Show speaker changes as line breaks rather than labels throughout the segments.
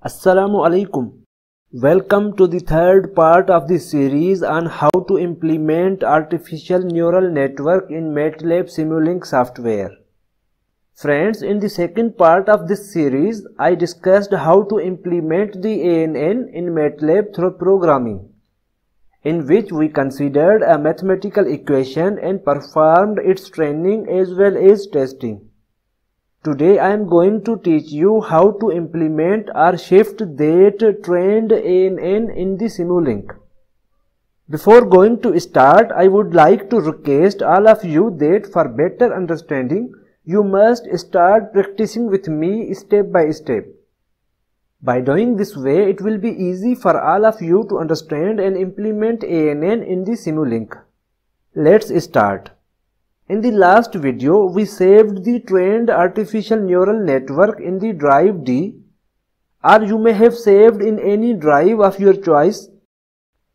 Assalamu alaikum. Welcome to the third part of the series on how to implement artificial neural network in MATLAB Simulink software. Friends, in the second part of this series, I discussed how to implement the ANN in MATLAB through programming, in which we considered a mathematical equation and performed its training as well as testing. Today I am going to teach you how to implement or shift that trained ANN in the Simulink. Before going to start, I would like to request all of you that for better understanding, you must start practicing with me step by step. By doing this way, it will be easy for all of you to understand and implement ANN in the Simulink. Let's start. In the last video, we saved the trained artificial neural network in the drive D, or you may have saved in any drive of your choice.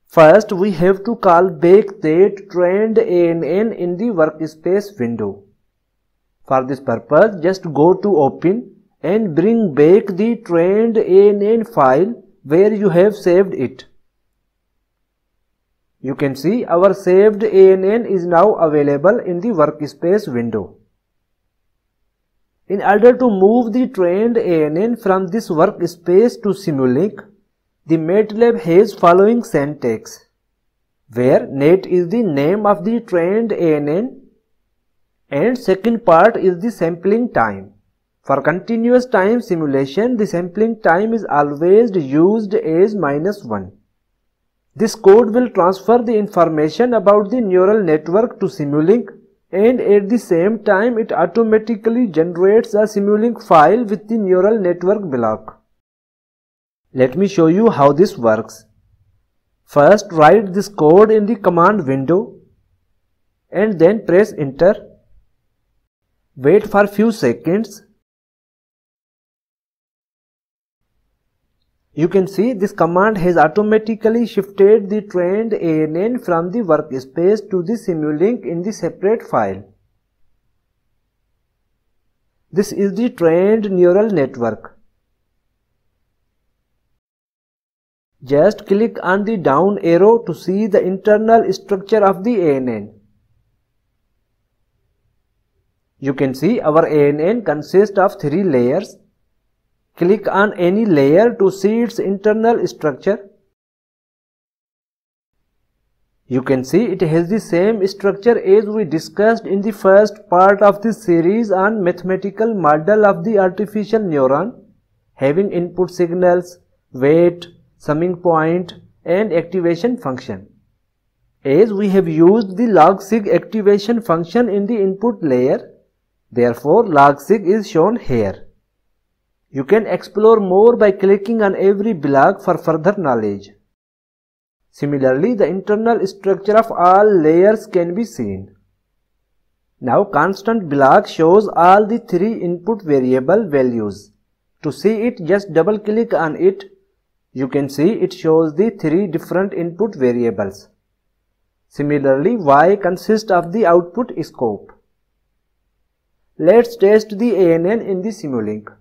First, we have to call back that trained ANN in the workspace window. For this purpose, just go to Open and bring back the trained ANN file where you have saved it. You can see our saved ANN is now available in the workspace window. In order to move the trained ANN from this workspace to Simulink, the MATLAB has following syntax, where net is the name of the trained ANN and second part is the sampling time. For continuous time simulation, the sampling time is always used as -1. This code will transfer the information about the neural network to Simulink, and at the same time it automatically generates a Simulink file with the neural network block. Let me show you how this works. First, write this code in the command window and then press enter. Wait for few seconds. You can see this command has automatically shifted the trained ANN from the workspace to the Simulink in the separate file. This is the trained neural network. Just click on the down arrow to see the internal structure of the ANN. You can see our ANN consists of 3 layers. Click on any layer to see its internal structure. You can see it has the same structure as we discussed in the first part of this series on mathematical model of the artificial neuron, having input signals, weight, summing point, and activation function. As we have used the logsig activation function in the input layer, therefore logsig is shown here. You can explore more by clicking on every block for further knowledge. Similarly, the internal structure of all layers can be seen. Now, constant block shows all the 3 input variable values. To see it, just double click on it. You can see it shows the 3 different input variables. Similarly, Y consists of the output scope. Let's test the ANN in the Simulink.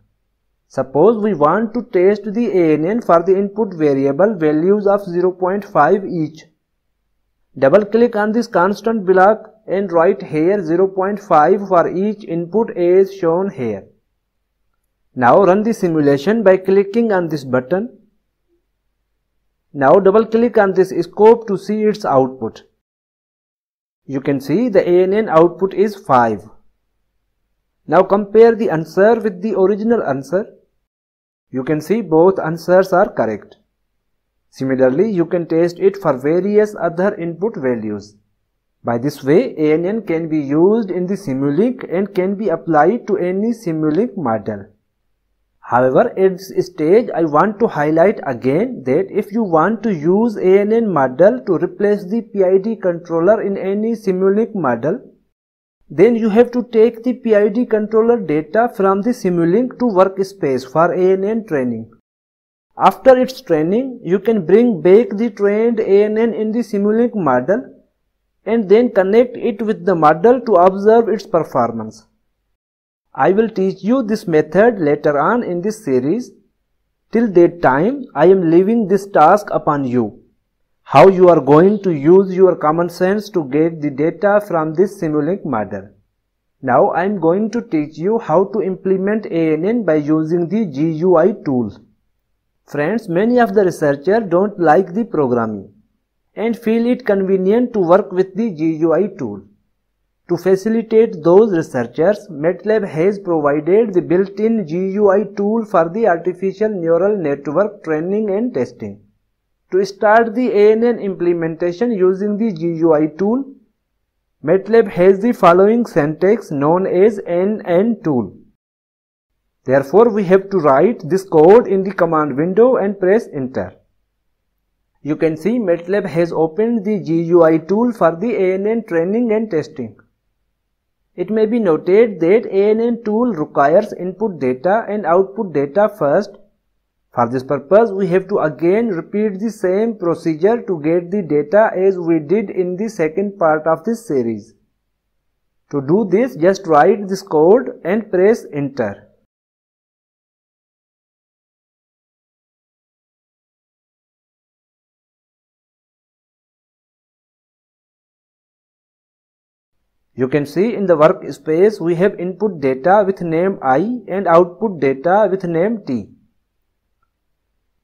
Suppose we want to test the ANN for the input variable values of 0.5 each. Double click on this constant block and write here 0.5 for each input as shown here. Now run the simulation by clicking on this button. Now double click on this scope to see its output. You can see the ANN output is 5. Now compare the answer with the original answer. You can see both answers are correct. Similarly, you can test it for various other input values. By this way, ANN can be used in the Simulink and can be applied to any Simulink model. However, at this stage, I want to highlight again that if you want to use ANN model to replace the PID controller in any Simulink model, then you have to take the PID controller data from the Simulink to workspace for ANN training. After its training, you can bring back the trained ANN in the Simulink model and then connect it with the model to observe its performance. I will teach you this method later on in this series. Till that time, I am leaving this task upon you. How you are going to use your common sense to get the data from this Simulink model. Now I am going to teach you how to implement ANN by using the GUI tool. Friends, many of the researchers don't like the programming and feel it convenient to work with the GUI tool. To facilitate those researchers, MATLAB has provided the built-in GUI tool for the artificial neural network training and testing. To start the ANN implementation using the GUI tool, MATLAB has the following syntax known as NN tool. Therefore, we have to write this code in the command window and press enter. You can see MATLAB has opened the GUI tool for the ANN training and testing. It may be noted that ANN tool requires input data and output data first. For this purpose, we have to again repeat the same procedure to get the data as we did in the second part of this series. To do this, just write this code and press enter. You can see in the workspace we have input data with name I and output data with name T.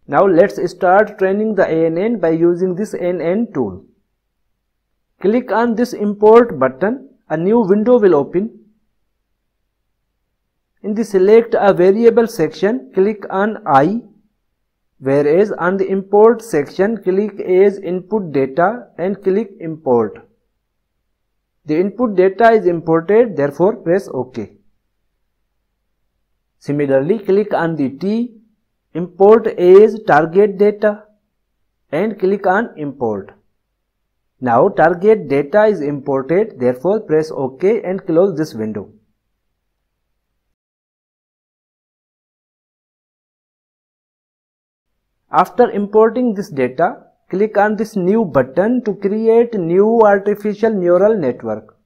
Now let's start training the ANN by using this NN tool. Click on this import button. A new window will open. In the select a variable section, click on I, whereas on the import section, click as input data and click import. The input data is imported, therefore press OK. Similarly, click on the T, import as target data and click on import. Now target data is imported, therefore press OK and close this window. After importing this data, click on this new button to create new artificial neural network.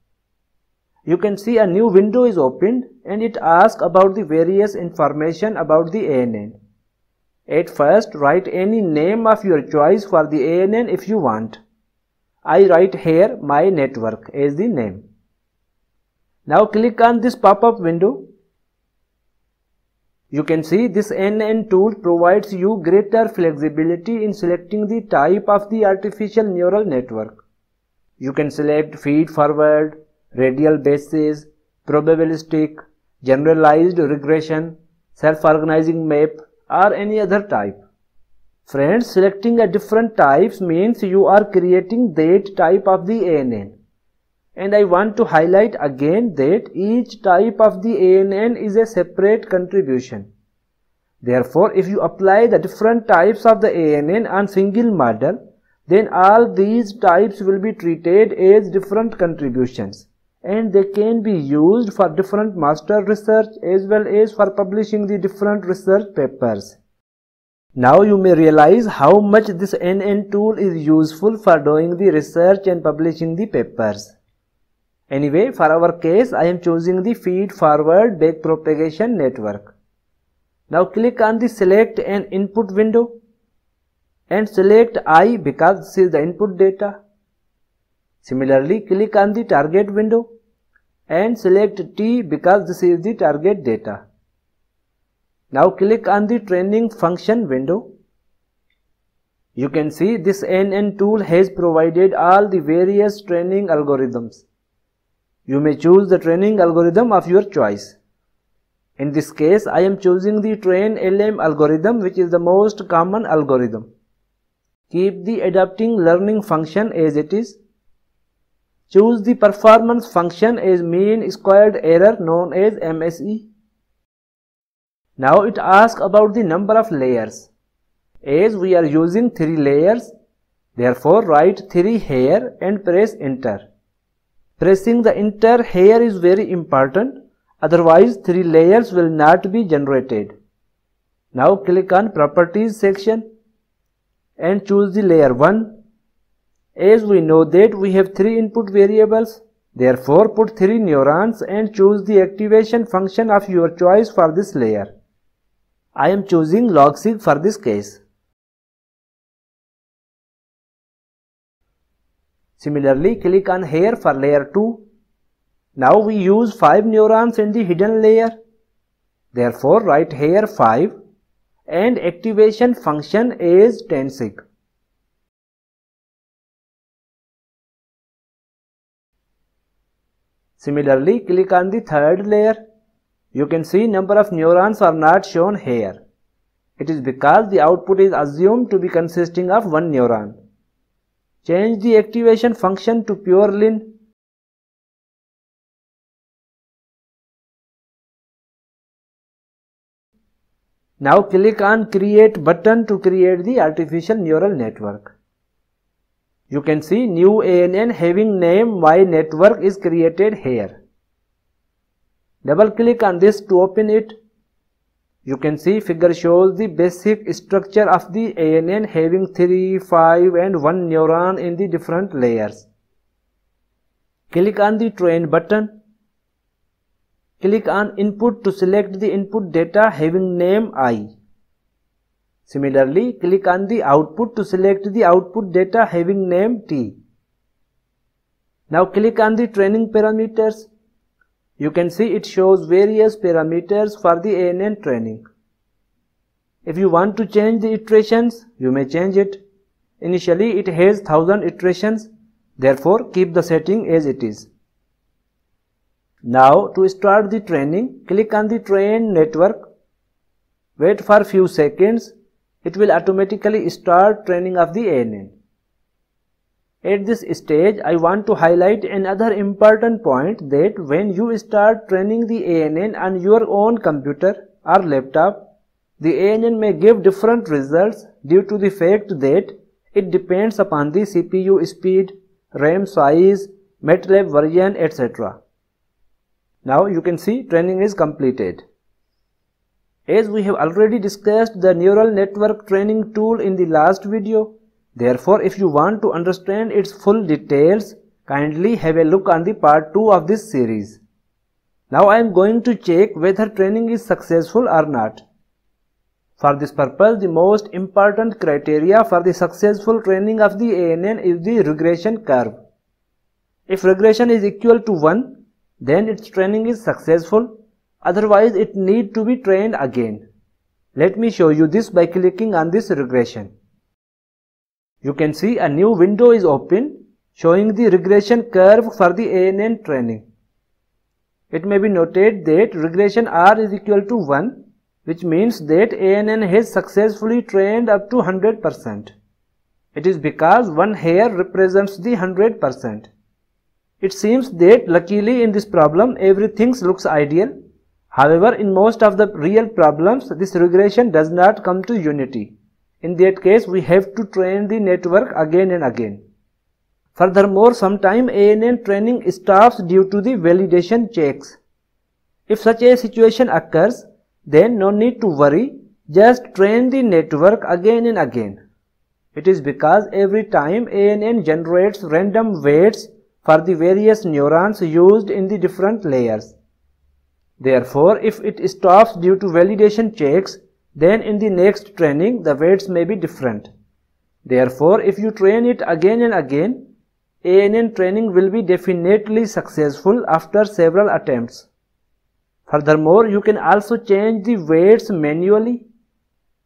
You can see a new window is opened and it asks about the various information about the ANN. At first, write any name of your choice for the ANN if you want. I write here my network as the name. Now click on this pop-up window. You can see this NN tool provides you greater flexibility in selecting the type of the artificial neural network. You can select feed-forward, radial basis, probabilistic, generalized regression, self-organizing map, or any other type. Friends, selecting a different types means you are creating that type of the ANN. And I want to highlight again that each type of the ANN is a separate contribution. Therefore, if you apply the different types of the ANN on single model, then all these types will be treated as different contributions and they can be used for different master research as well as for publishing the different research papers. Now you may realize how much this NN tool is useful for doing the research and publishing the papers. Anyway, for our case, I am choosing the feed-forward backpropagation network. Now click on the select an input window and select I because this is the input data. Similarly, click on the target window and select T because this is the target data. Now click on the training function window. You can see this NN tool has provided all the various training algorithms. You may choose the training algorithm of your choice. In this case, I am choosing the train-LM algorithm, which is the most common algorithm. Keep the adapting learning function as it is. Choose the performance function as mean squared error known as MSE. Now it asks about the number of layers. As we are using 3 layers, therefore write 3 here and press enter. Pressing the enter here is very important, otherwise 3 layers will not be generated. Now click on properties section and choose the layer 1. As we know that we have 3 input variables, therefore put 3 neurons and choose the activation function of your choice for this layer. I am choosing logsig for this case. Similarly, click on here for layer 2. Now we use 5 neurons in the hidden layer. Therefore, write here 5 and activation function is 10 sig. Similarly, click on the third layer. You can see number of neurons are not shown here. It is because the output is assumed to be consisting of 1 neuron. Change the activation function to purelin. Now click on create button to create the artificial neural network. You can see new ANN having name MyNetwork is created here. Double click on this to open it. You can see figure shows the basic structure of the ANN having 3, 5 and 1 neuron in the different layers. Click on the train button. Click on input to select the input data having name I. Similarly, click on the output to select the output data having name T. Now click on the training parameters. You can see it shows various parameters for the ANN training. If you want to change the iterations, you may change it. Initially it has 1000 iterations, therefore keep the setting as it is. Now to start the training, click on the train network. Wait for few seconds. It will automatically start training of the ANN. At this stage, I want to highlight another important point that when you start training the ANN on your own computer or laptop, the ANN may give different results due to the fact that it depends upon the CPU speed, RAM size, MATLAB version, etc. Now you can see training is completed. As we have already discussed the neural network training tool in the last video, therefore if you want to understand its full details, kindly have a look on the part 2 of this series. Now I am going to check whether training is successful or not. For this purpose, the most important criteria for the successful training of the ANN is the regression curve. If regression is equal to 1, then its training is successful. Otherwise, it needs to be trained again. Let me show you this by clicking on this regression. You can see a new window is open showing the regression curve for the ANN training. It may be noted that regression R is equal to 1, which means that ANN has successfully trained up to 100%. It is because one hair represents the 100%. It seems that luckily in this problem everything looks ideal. However, in most of the real problems, this regression does not come to unity. In that case, we have to train the network again and again. Furthermore, sometimes ANN training stops due to the validation checks. If such a situation occurs, then no need to worry, just train the network again and again. It is because every time ANN generates random weights for the various neurons used in the different layers. Therefore, if it stops due to validation checks, then in the next training the weights may be different. Therefore, if you train it again and again, ANN training will be definitely successful after several attempts. Furthermore, you can also change the weights manually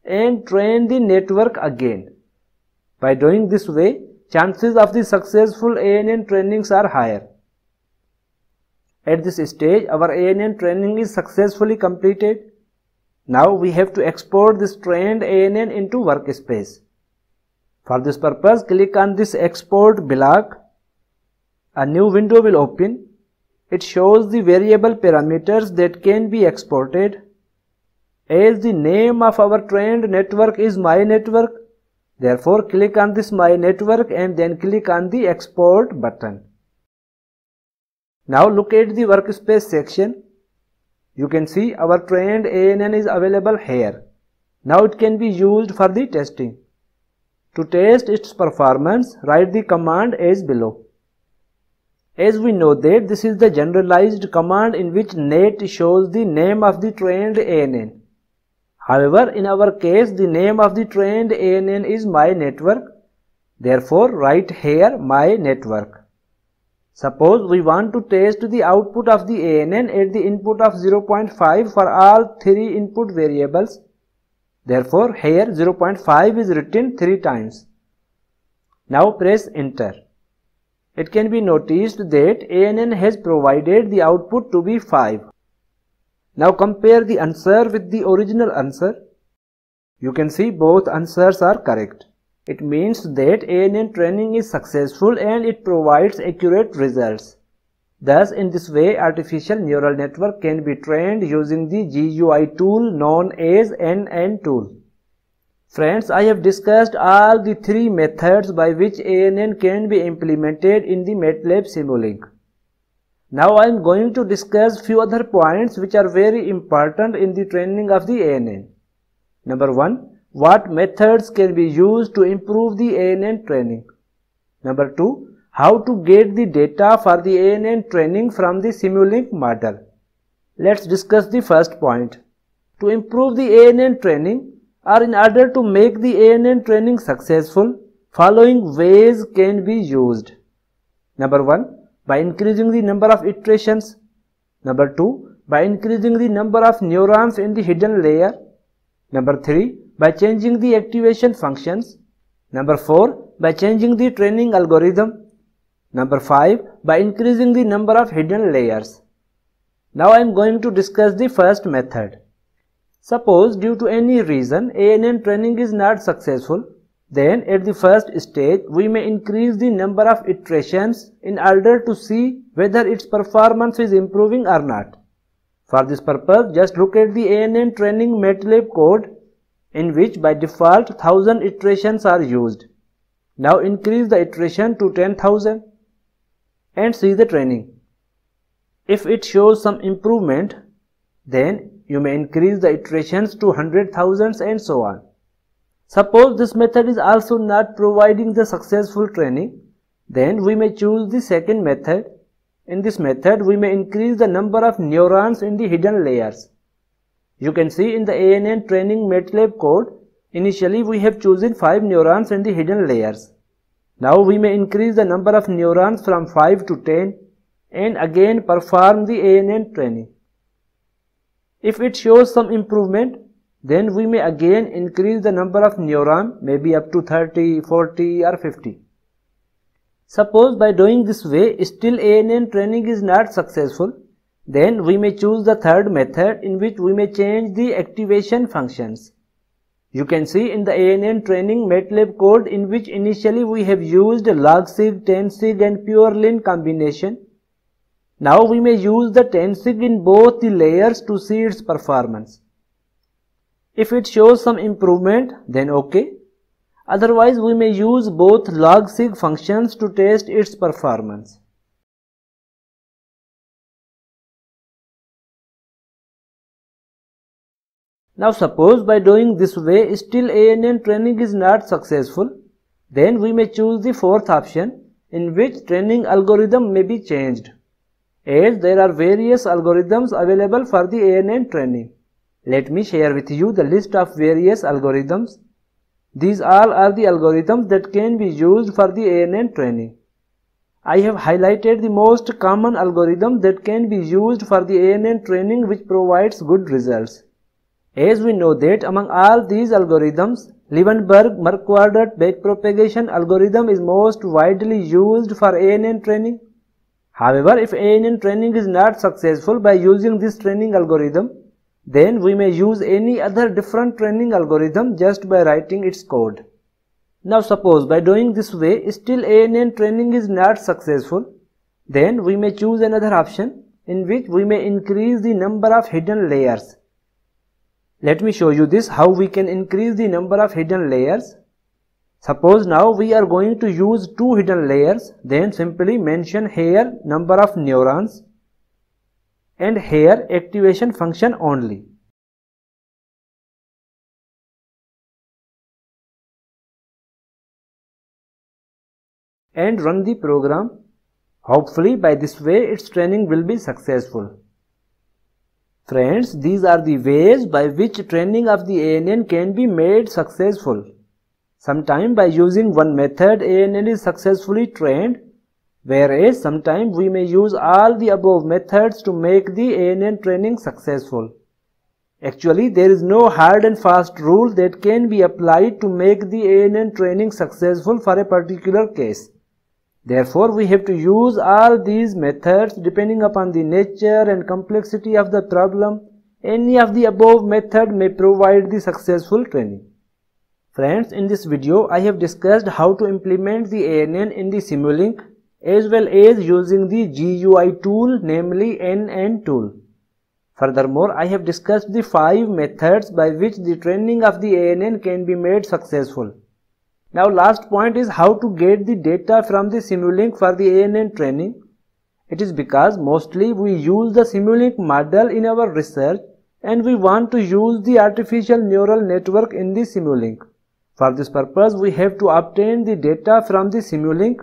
and train the network again. By doing this way, chances of the successful ANN trainings are higher. At this stage, our ANN training is successfully completed. Now we have to export this trained ANN into workspace. For this purpose, click on this export block. A new window will open. It shows the variable parameters that can be exported. As the name of our trained network is MyNetwork, therefore click on this MyNetwork and then click on the export button. Now look at the workspace section. You can see our trained ANN is available here. Now it can be used for the testing. To test its performance, write the command as below. As we know that this is the generalized command in which net shows the name of the trained ANN. However, in our case, the name of the trained ANN is my network. Therefore, write here my network. Suppose we want to test the output of the ANN at the input of 0.5 for all 3 input variables. Therefore, here 0.5 is written 3 times. Now press enter. It can be noticed that ANN has provided the output to be 5. Now compare the answer with the original answer. You can see both answers are correct. It means that ANN training is successful and it provides accurate results. Thus, in this way, artificial neural network can be trained using the GUI tool known as NN tool. Friends, I have discussed all the 3 methods by which ANN can be implemented in the MATLAB Simulink. Now I am going to discuss few other points which are very important in the training of the ANN. Number 1. What methods can be used to improve the ANN training? Number 2. How to get the data for the ANN training from the Simulink model. Let's discuss the first point. To improve the ANN training, or in order to make the ANN training successful, following ways can be used. Number 1. By increasing the number of iterations. Number 2. By increasing the number of neurons in the hidden layer. Number 3. By changing the activation functions. Number 4. By changing the training algorithm. Number 5. By increasing the number of hidden layers. Now I am going to discuss the first method. Suppose due to any reason ANN training is not successful, then at the first stage we may increase the number of iterations in order to see whether its performance is improving or not. For this purpose, just look at the ANN training MATLAB code, in which by default 1000 iterations are used. Now increase the iteration to 10,000 and see the training. If it shows some improvement, then you may increase the iterations to 100,000 and so on. Suppose this method is also not providing the successful training, then we may choose the second method. In this method, we may increase the number of neurons in the hidden layers. You can see in the ANN training MATLAB code, initially we have chosen 5 neurons in the hidden layers. Now we may increase the number of neurons from 5 to 10 and again perform the ANN training. If it shows some improvement, then we may again increase the number of neurons, maybe up to 30, 40 or 50. Suppose by doing this way still ANN training is not successful, then we may choose the third method, in which we may change the activation functions. You can see in the ANN training MATLAB code, in which initially we have used logsig, 10sig and purelin combination. Now we may use the 10sig in both the layers to see its performance. If it shows some improvement, then OK. Otherwise, we may use both logsig functions to test its performance. Now suppose by doing this way still ANN training is not successful, then we may choose the fourth option, in which training algorithm may be changed, as there are various algorithms available for the ANN training. Let me share with you the list of various algorithms. These all are the algorithms that can be used for the ANN training. I have highlighted the most common algorithm that can be used for the ANN training, which provides good results. As we know that among all these algorithms, Liebenberg-Marquardt backpropagation algorithm is most widely used for ANN training. However, if ANN training is not successful by using this training algorithm, then we may use any other different training algorithm just by writing its code. Now suppose by doing this way still ANN training is not successful, then we may choose another option, in which we may increase the number of hidden layers. Let me show you this, how we can increase the number of hidden layers. Suppose now we are going to use 2 hidden layers, then simply mention here number of neurons and here activation function only. And run the program. Hopefully by this way its training will be successful. Friends, these are the ways by which training of the ANN can be made successful. Sometimes by using one method ANN is successfully trained, whereas sometimes we may use all the above methods to make the ANN training successful. Actually, there is no hard and fast rule that can be applied to make the ANN training successful for a particular case. Therefore, we have to use all these methods depending upon the nature and complexity of the problem. Any of the above method may provide the successful training. Friends, in this video, I have discussed how to implement the ANN in the Simulink as well as using the GUI tool, namely NN tool. Furthermore, I have discussed the 5 methods by which the training of the ANN can be made successful. Now, last point is how to get the data from the Simulink for the ANN training. It is because mostly we use the Simulink model in our research and we want to use the artificial neural network in the Simulink. For this purpose, we have to obtain the data from the Simulink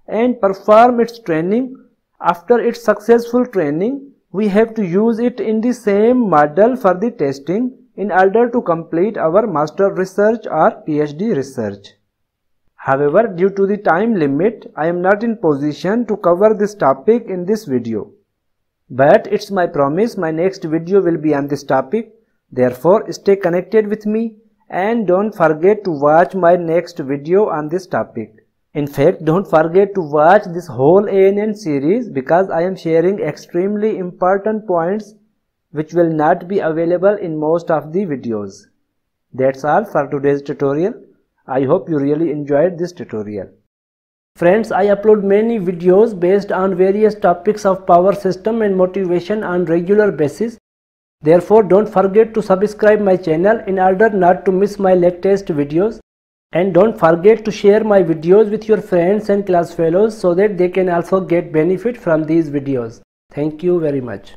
and perform its training. After its successful training, we have to use it in the same model for the testing in order to complete our master research or PhD research. However, due to the time limit, I am not in position to cover this topic in this video. But it's my promise my next video will be on this topic. Therefore, stay connected with me and don't forget to watch my next video on this topic. In fact, don't forget to watch this whole ANN series because I am sharing extremely important points which will not be available in most of the videos. That's all for today's tutorial. I hope you really enjoyed this tutorial. Friends, I upload many videos based on various topics of power system and motivation on regular basis. Therefore, don't forget to subscribe my channel in order not to miss my latest videos. And don't forget to share my videos with your friends and class fellows so that they can also get benefit from these videos. Thank you very much.